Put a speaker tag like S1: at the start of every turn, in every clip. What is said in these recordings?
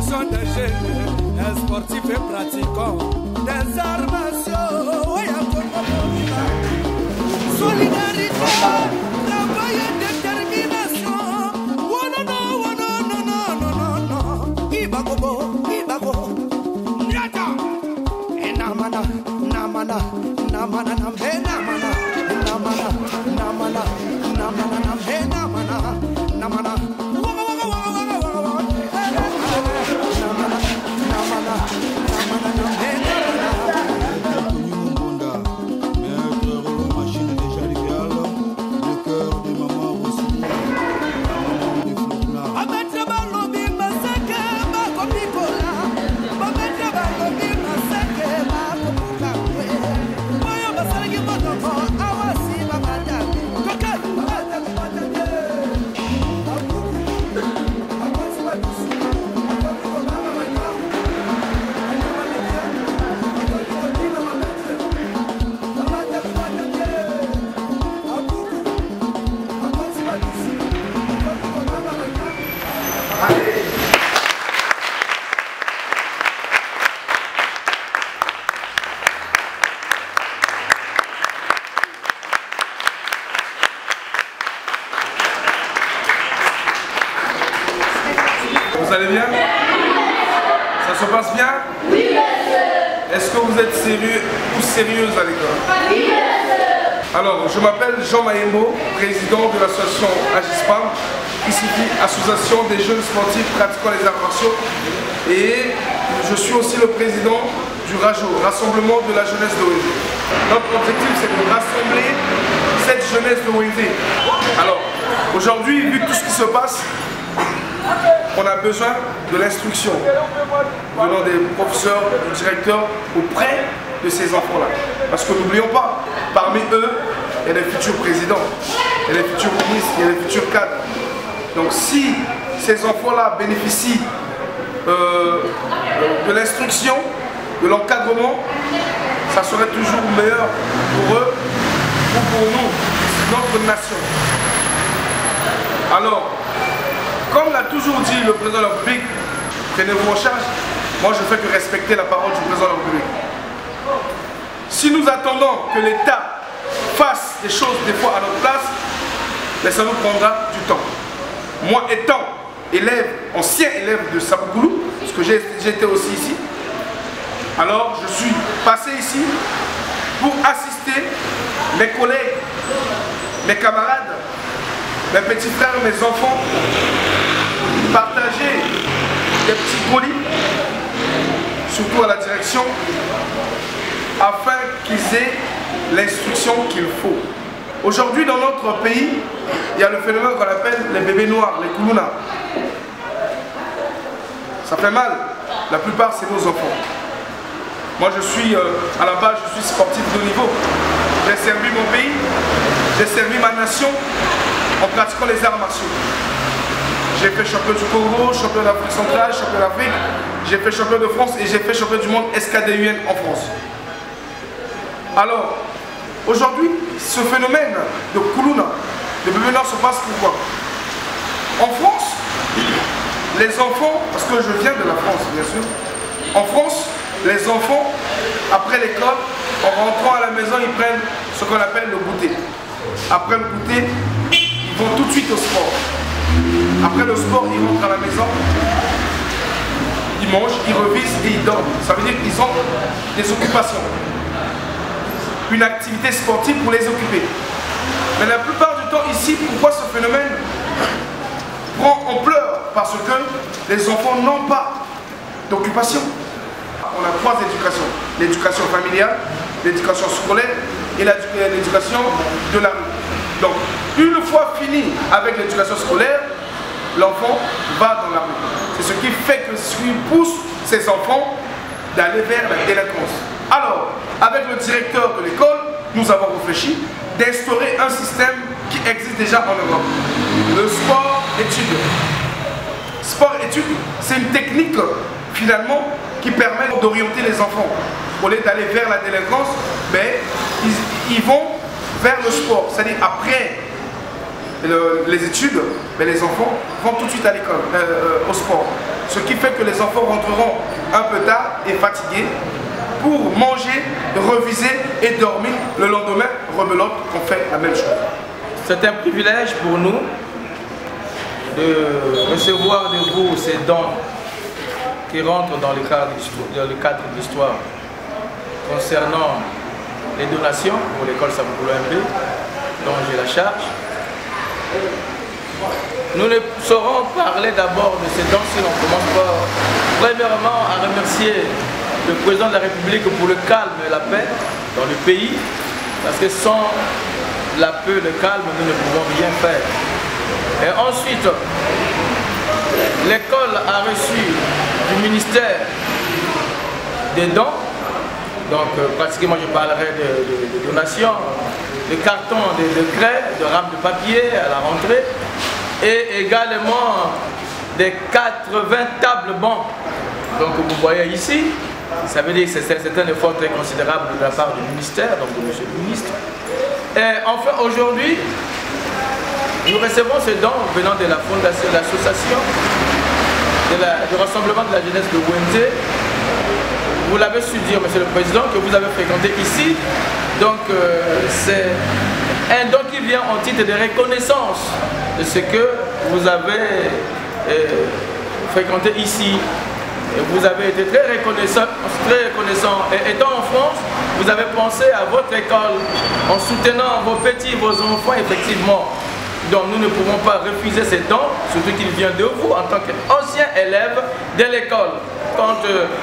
S1: sont des jeunes, des sportifs et pratiquants, des arts martiaux. Solidarité, travail et détermination. Oh non, non, oh non, non, non, non, non, non. Ibagobo, Ibago. Nyata. Namana, namana, namana, namhe, namana, namana, namana, namana, namhe, namana, namana.
S2: Vous allez bien? Ça se passe bien? Oui, monsieur. Est-ce que vous êtes sérieux ou sérieuse à l'école? Oui, monsieur. Alors, je m'appelle Jean Mayembo, président de l'association Agispam, qui signifie Association des jeunes sportifs pratiquant les arts martiaux. Et je suis aussi le président du RAJO, Rassemblement de la jeunesse de ONG. Notre objectif, c'est de rassembler cette jeunesse de ONG. Alors, aujourd'hui, vu tout ce qui se passe, on a besoin de l'instruction venant des professeurs, du directeur auprès de ces enfants-là. Parce que n'oublions pas, parmi eux, il y a des futurs présidents, il y a des futurs ministres, il y a des futurs cadres. Donc si ces enfants-là bénéficient de l'instruction, de l'encadrement, ça serait toujours meilleur pour eux ou pour nous, notre nation. Alors, comme l'a toujours dit le président de la République, prenez-vous en charge, moi je ne fais que respecter la parole du président de la République. Si nous attendons que l'État fasse des choses des fois à notre place, mais ça nous prendra du temps. Moi étant élève, ancien élève de Sabugoulou, parce que j'étais aussi ici, alors je suis passé ici pour assister mes collègues, mes camarades, mes petits frères, mes enfants, partager des petits colis, surtout à la direction, afin qu'ils aient l'instruction qu'il faut. Aujourd'hui, dans notre pays, il y a le phénomène qu'on appelle les bébés noirs, les koulouna. Ça fait mal. La plupart, c'est nos enfants. Moi, je suis, à la base, je suis sportif de haut niveau. J'ai servi mon pays, j'ai servi ma nation en pratiquant les arts martiaux. J'ai fait champion du Congo, champion d'Afrique centrale, champion d'Afrique, j'ai fait champion de France et j'ai fait champion du monde SKDUN en France. Alors, aujourd'hui, ce phénomène de Koulouna, de bébé noir se passe pourquoi? En France, les enfants, parce que je viens de la France bien sûr, en France, les enfants, après l'école, en rentrant à la maison, ils prennent ce qu'on appelle le goûter. Après le goûter, ils vont tout de suite au sport. Après le sport, ils rentrent à la maison, ils mangent, ils revisent et ils dorment. Ça veut dire qu'ils ont des occupations. Une activité sportive pour les occuper. Mais la plupart du temps ici, pourquoi ce phénomène prend ampleur? Parce que les enfants n'ont pas d'occupation. On a trois éducations. L'éducation familiale, l'éducation scolaire et l'éducation de la rue. Donc, une fois fini avec l'éducation scolaire, l'enfant va dans la rue. C'est ce qui fait que ce qui pousse ces enfants d'aller vers la délinquance. Alors, avec le directeur de l'école, nous avons réfléchi d'instaurer un système qui existe déjà en Europe. Le sport-études. Sport-études, c'est une technique finalement qui permet d'orienter les enfants. Au lieu d'aller vers la délinquance, mais ils vont vers le sport. C'est-à-dire après les études, mais les enfants vont tout de suite à l'école, au sport. ce qui fait que les enfants rentreront un peu tard et fatigués pour manger, reviser et dormir le lendemain, rebelote, qu'on fait la même chose.
S3: C'est un privilège pour nous de recevoir de vous ces dons qui rentrent dans le cadre de l'histoire concernant les donations pour l'école Saboukoulou MB, dont j'ai la charge. Nous ne saurons parler d'abord de ces dons si l'on commence par, premièrement, à remercier le président de la République pour le calme et la paix dans le pays, parce que sans la paix et le calme, nous ne pouvons rien faire. Et ensuite, l'école a reçu du ministère des dons, donc pratiquement je parlerai de donations, de cartons, de craie, de rames de papier à la rentrée, et également des 80 tables bancs. Donc vous voyez ici, ça veut dire que c'est un effort très considérable de la part du ministère, donc de monsieur le ministre. Et enfin aujourd'hui, nous recevons ce don venant de la fondation, de l'association, du rassemblement de la jeunesse de Wenze. Vous l'avez su dire, monsieur le président, que vous avez fréquenté ici. Donc c'est un don qui vient en titre de reconnaissance de ce que vous avez fréquenté ici. Et vous avez été très reconnaissant. Et étant en France, vous avez pensé à votre école en soutenant vos petits, vos enfants, effectivement. Donc nous ne pouvons pas refuser ces dons, surtout qu'il vient de vous en tant qu'ancien élève de l'école. Quand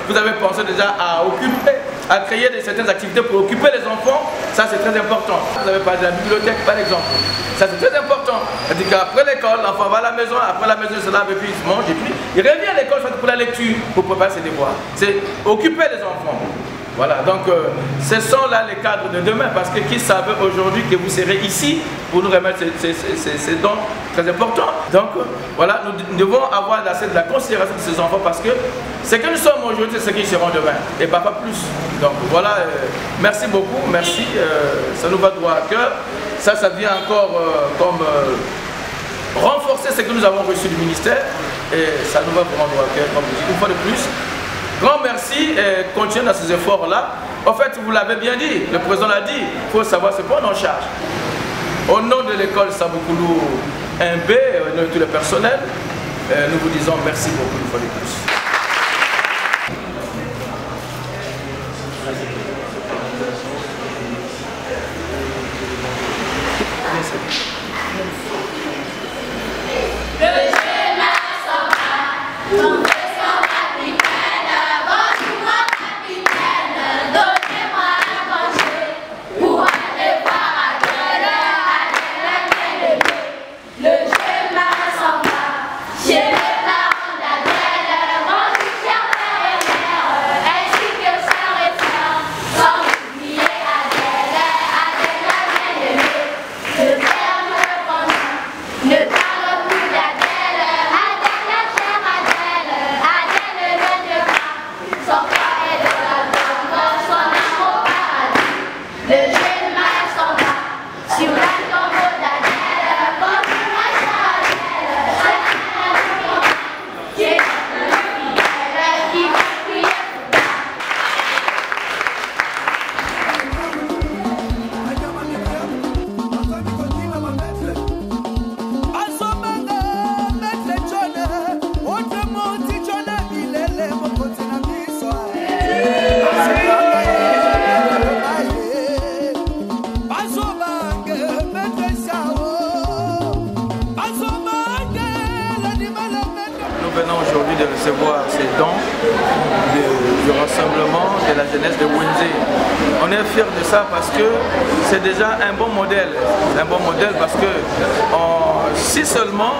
S3: vous avez pensé déjà à occuper, à créer certaines activités pour occuper les enfants, ça c'est très important. Vous avez parlé de la bibliothèque par exemple, ça c'est très important. C'est-à-dire qu'après l'école, l'enfant va à la maison, après la maison il se lave et puis il mange et puis il revient à l'école pour la lecture, pour préparer ses devoirs. C'est occuper les enfants. Voilà, donc ce sont là les cadres de demain, parce que qui savait aujourd'hui que vous serez ici pour nous remettre ces dons très importants. Donc voilà, nous devons avoir assez de la considération de ces enfants, parce que ce que nous sommes aujourd'hui, c'est ce qu'ils seront demain, et pas plus. Donc voilà, merci beaucoup, merci, ça nous va droit à cœur. Ça vient encore comme renforcer ce que nous avons reçu du ministère, et ça nous va vraiment droit à cœur, comme je dis, une fois de plus. Grand merci et continuez dans ces efforts-là. En fait, vous l'avez bien dit, le président l'a dit, il faut savoir se prendre en charge. Au nom de l'école Saboukoulou 1B, au nom de tout le personnel, nous vous disons merci beaucoup une fois de plus. Aujourd'hui de recevoir ces dons du rassemblement de la jeunesse de Wenze. On est fiers de ça parce que c'est déjà un bon modèle. C'est un bon modèle parce que si seulement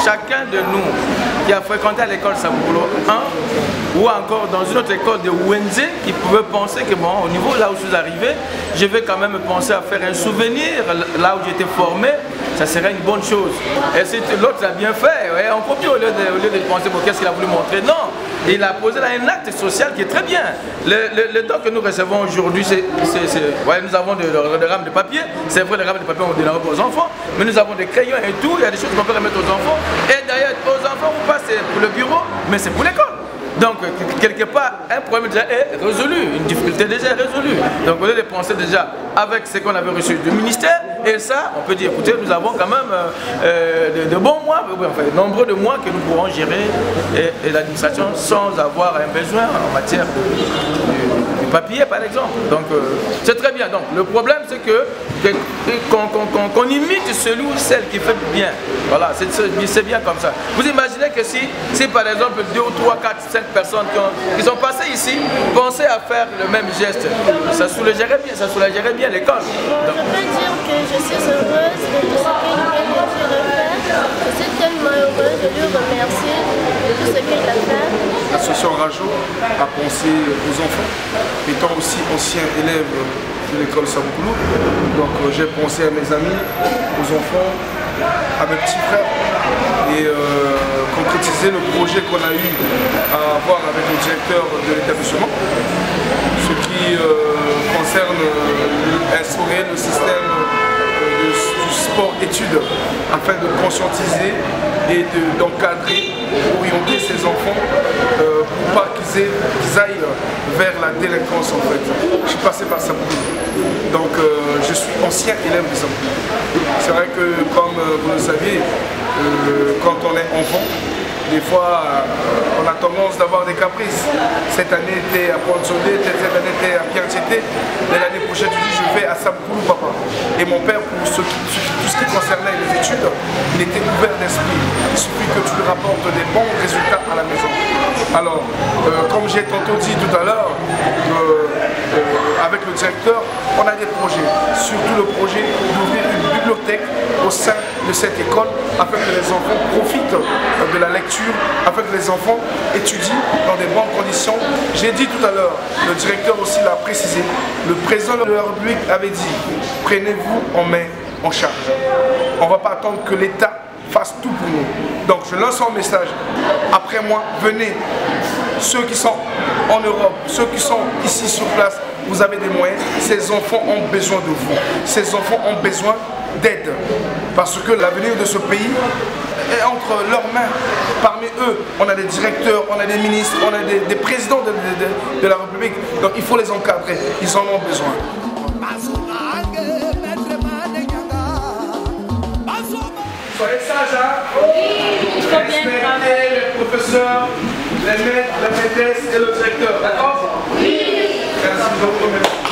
S3: chacun de nous qui a fréquenté à l'école Saboukoulou 1 ou encore dans une autre école de Wenze qui pouvait penser que bon, au niveau là où je suis arrivé, je vais quand même penser à faire un souvenir là où j'étais formé, ça serait une bonne chose. Et si l'autre l'a bien fait, ouais, on copie au lieu de penser bon, qu'est-ce qu'il a voulu montrer. Non, il a posé là un acte social qui est très bien. Le don que nous recevons aujourd'hui, ouais, nous avons des rames de papier. C'est vrai, les rames de papier on donne aux enfants, mais nous avons des crayons et tout. Il y a des choses qu'on peut remettre aux enfants. Et d'ailleurs, aux enfants, enfants ou pas, c'est pour le bureau, mais c'est pour l'école. Donc, quelque part, un problème déjà est résolu, une difficulté déjà est résolue. Donc, au lieu de penser déjà avec ce qu'on avait reçu du ministère, et ça, on peut dire, écoutez, nous avons quand même de bons mois, enfin, nombreux de mois que nous pourrons gérer et l'administration sans avoir un besoin en matière de papier, par exemple. Donc, c'est très bien. Donc, le problème, c'est qu'on imite celui ou celle qui fait du bien. Voilà, c'est bien comme ça. Vous imaginez que si par exemple 2 ou 3, 4, 5 personnes qui sont passées ici pensaient à faire le même geste, ça soulagerait bien l'école.
S4: Je peux dire que je suis heureuse de tout ce qu'il vient de faire. Je suis tellement heureuse de lui remercier de tout ce qu'il a fait.
S2: L'association Rajo a pensé aux enfants, étant aussi ancien élève de l'école Saboukoulou. Donc j'ai pensé à mes amis, aux enfants, à mes petits frères et concrétiser le projet qu'on a eu à avoir avec le directeur de l'établissement, ce qui concerne instaurer le système du sport-études afin de conscientiser et d'encadrer, orienter ces enfants pour pas qu'ils aillent vers la délinquance en fait. Je suis passé par ça beaucoup. Donc je suis ancien élève des enfants. C'est vrai que comme vous le saviez, quand on est enfant, des fois on a tendance d'avoir des caprices. Cette année était à Pointe-Saudé, cette année était à Pierre-Tieté, mais l'année prochaine tu dis je vais à Saboukoulou papa. Et mon père, pour tout ce qui concernait les études, il était ouvert d'esprit. Il suffit que tu lui rapportes des bons résultats à la maison. Alors, comme j'ai tantôt dit tout à l'heure, avec le directeur, on a des projets, surtout le projet d'ouvrir une bibliothèque au sein de cette école afin que les enfants profitent de la lecture, afin que les enfants étudient dans des bonnes conditions. J'ai dit tout à l'heure, le directeur aussi l'a précisé, le président de la République avait dit, prenez-vous en main, en charge. On ne va pas attendre que l'État fasse tout pour nous. Donc je lance un message, après moi, venez, ceux qui sont en Europe, ceux qui sont ici sur place, vous avez des moyens, ces enfants ont besoin de vous, ces enfants ont besoin d'aide, parce que l'avenir de ce pays est entre leurs mains. Parmi eux, on a des directeurs, on a des ministres, on a des présidents de la République, donc il faut les encadrer, ils en ont besoin. Soyez sages, hein? Oui, respectez les professeurs, les maîtres, les maîtresses et le directeur, d'accord? Oui. Merci beaucoup.